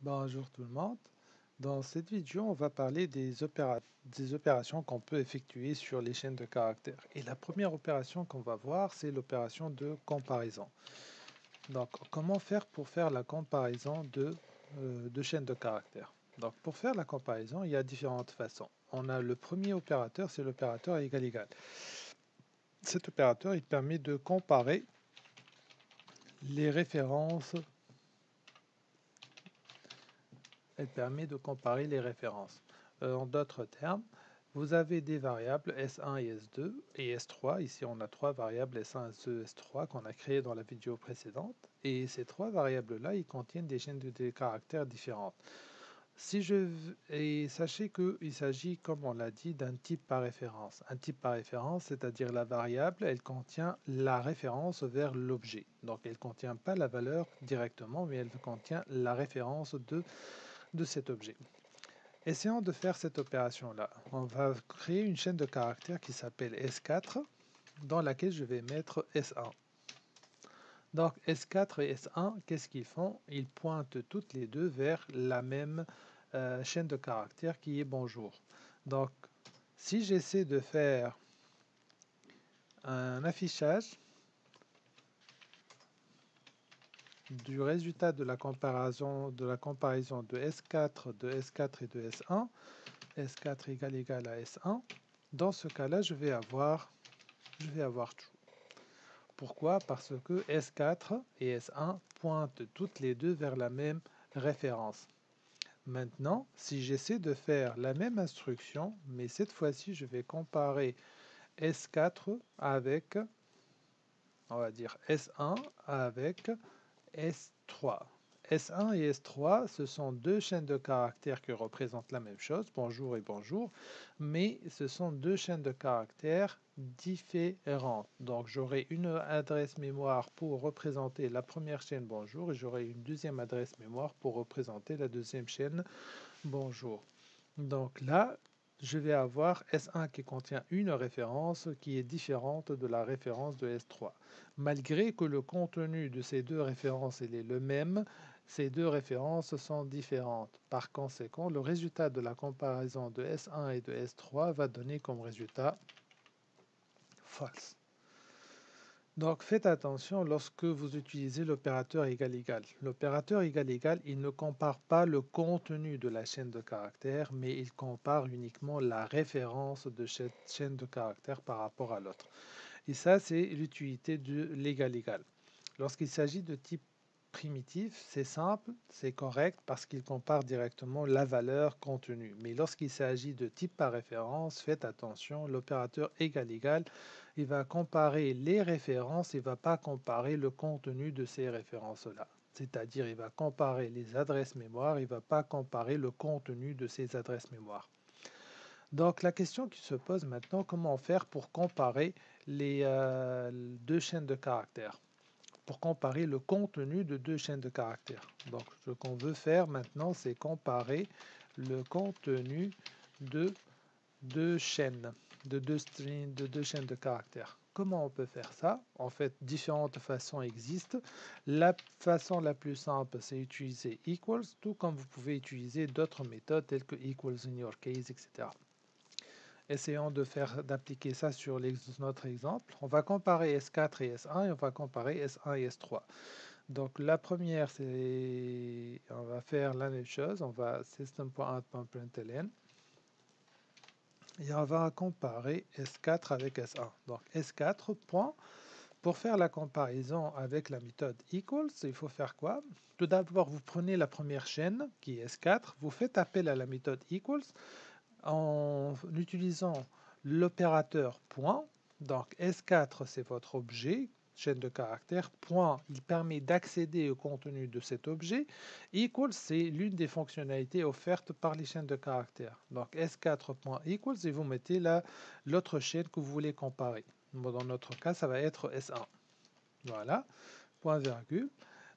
Bonjour tout le monde. Dans cette vidéo, on va parler des opérations qu'on peut effectuer sur les chaînes de caractères. Et la première opération qu'on va voir, c'est l'opération de comparaison. Donc, comment faire pour faire la comparaison de chaînes de caractères? Donc, pour faire la comparaison, il y a différentes façons. On a le premier opérateur, c'est l'opérateur égal-égal. Cet opérateur, il permet de comparer les références. Elle permet de comparer les références. En d'autres termes, vous avez des variables S1 et S2 et S3. Ici, on a trois variables S1, S2, S3 qu'on a créées dans la vidéo précédente. Et ces trois variables-là, ils contiennent des chaînes de caractères différentes. Et sachez qu'il s'agit, comme on l'a dit, d'un type par référence. Un type par référence, c'est-à-dire la variable, elle contient la référence vers l'objet. Donc, elle ne contient pas la valeur directement, mais elle contient la référence de cet objet. Essayons de faire cette opération-là. On va créer une chaîne de caractères qui s'appelle S4, dans laquelle je vais mettre S1. Donc S4 et S1, qu'est-ce qu'ils font? Ils pointent toutes les deux vers la même chaîne de caractères qui est bonjour. Donc si j'essaie de faire un affichage du résultat de la comparaison de S4 et de S1, S4 égale à S1, dans ce cas-là, je vais avoir true. Pourquoi? Parce que S4 et S1 pointent toutes les deux vers la même référence. Maintenant, si j'essaie de faire la même instruction, mais cette fois-ci, je vais comparer S4 avec, on va dire S1 avec S3. S1 et S3, ce sont deux chaînes de caractères qui représentent la même chose, bonjour et bonjour, mais ce sont deux chaînes de caractères différentes. Donc j'aurai une adresse mémoire pour représenter la première chaîne bonjour et j'aurai une deuxième adresse mémoire pour représenter la deuxième chaîne bonjour. Donc là, je vais avoir S1 qui contient une référence qui est différente de la référence de S3. Malgré que le contenu de ces deux références est le même, ces deux références sont différentes. Par conséquent, le résultat de la comparaison de S1 et de S3 va donner comme résultat false. Donc faites attention lorsque vous utilisez l'opérateur égal-égal. L'opérateur égal-égal, il ne compare pas le contenu de la chaîne de caractères, mais il compare uniquement la référence de cette chaîne de caractères par rapport à l'autre. Et ça, c'est l'utilité de l'égal-égal. Lorsqu'il s'agit de type primitif, c'est simple, c'est correct parce qu'il compare directement la valeur contenue. Mais lorsqu'il s'agit de type par référence, faites attention, l'opérateur égal-égal, il va comparer les références, il ne va pas comparer le contenu de ces références-là. C'est-à-dire, il va comparer les adresses mémoire, il ne va pas comparer le contenu de ces adresses mémoire. Donc la question qui se pose maintenant, comment faire pour comparer les deux chaînes de caractères? Pour comparer le contenu de deux chaînes de caractères. Donc, ce qu'on veut faire maintenant, c'est comparer le contenu de deux chaînes, de deux strings, de deux chaînes de caractères. Comment on peut faire ça? En fait, différentes façons existent. La façon la plus simple, c'est utiliser equals, tout comme vous pouvez utiliser d'autres méthodes telles que equals in your case, etc. Essayons d'appliquer ça sur notre exemple. On va comparer S4 et S1 et on va comparer S1 et S3. Donc la première, c'est on va faire la même chose. On va system.out.println et on va comparer S4 avec S1. Donc S4 point. Pour faire la comparaison avec la méthode equals, il faut faire quoi? Tout d'abord, vous prenez la première chaîne qui est S4, vous faites appel à la méthode equals en utilisant l'opérateur point. Donc S4, c'est votre objet, chaîne de caractères. Point, il permet d'accéder au contenu de cet objet. Equals, c'est l'une des fonctionnalités offertes par les chaînes de caractères. Donc S4.equals et vous mettez l'autre chaîne que vous voulez comparer. Dans notre cas, ça va être S1. Voilà, point virgule.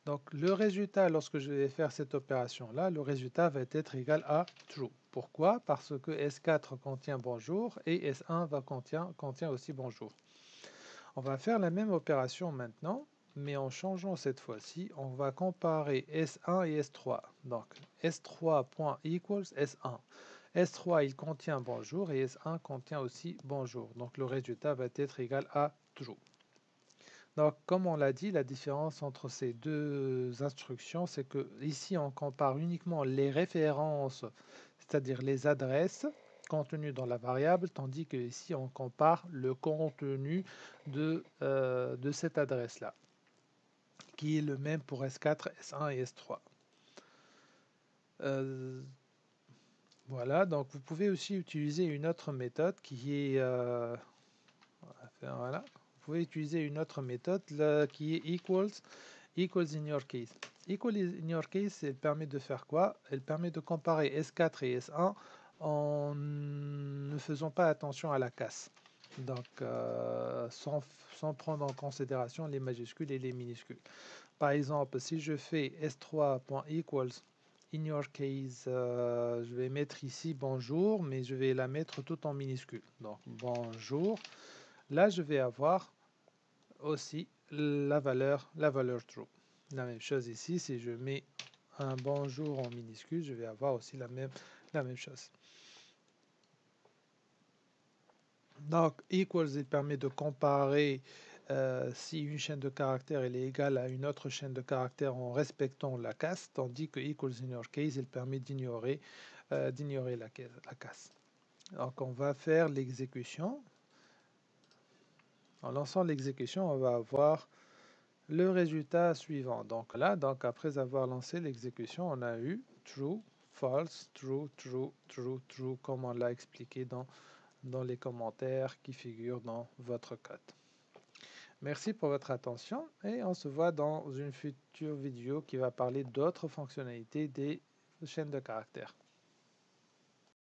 Donc le résultat, lorsque je vais faire cette opération-là, le résultat va être égal à true. Pourquoi? Parce que S4 contient bonjour et S1 contient aussi bonjour. On va faire la même opération maintenant. mais en changeant cette fois-ci, on va comparer S1 et S3. Donc S3.equals S1. S3 il contient bonjour et S1 contient aussi bonjour. Donc le résultat va être égal à true. Donc comme on l'a dit, la différence entre ces deux instructions, c'est que ici on compare uniquement les références, c'est-à-dire les adresses contenues dans la variable, tandis que ici on compare le contenu de cette adresse-là, qui est le même pour S4, S1 et S3. Voilà, donc vous pouvez aussi utiliser une autre méthode qui est, voilà, vous pouvez utiliser une autre méthode là, qui est equals in your case. Equal in your case, elle permet de faire quoi? Elle permet de comparer S4 et S1 en ne faisant pas attention à la casse. Donc, sans prendre en considération les majuscules et les minuscules. Par exemple, si je fais s3.equals in your case, je vais mettre ici bonjour, mais je vais la mettre tout en minuscule. Donc bonjour. Là, je vais avoir aussi la valeur true. La même chose ici, si je mets un bonjour en minuscule, je vais avoir aussi la même chose. Donc, equals, il permet de comparer si une chaîne de caractères elle est égale à une autre chaîne de caractères en respectant la casse, tandis que equals in your case, il permet d'ignorer la casse. Donc, on va faire l'exécution. En lançant l'exécution, on va avoir le résultat suivant. Donc là, après avoir lancé l'exécution, on a eu true, false, true, true, true, true, comme on l'a expliqué dans les commentaires qui figurent dans votre code. Merci pour votre attention et on se voit dans une future vidéo qui va parler d'autres fonctionnalités des chaînes de caractères.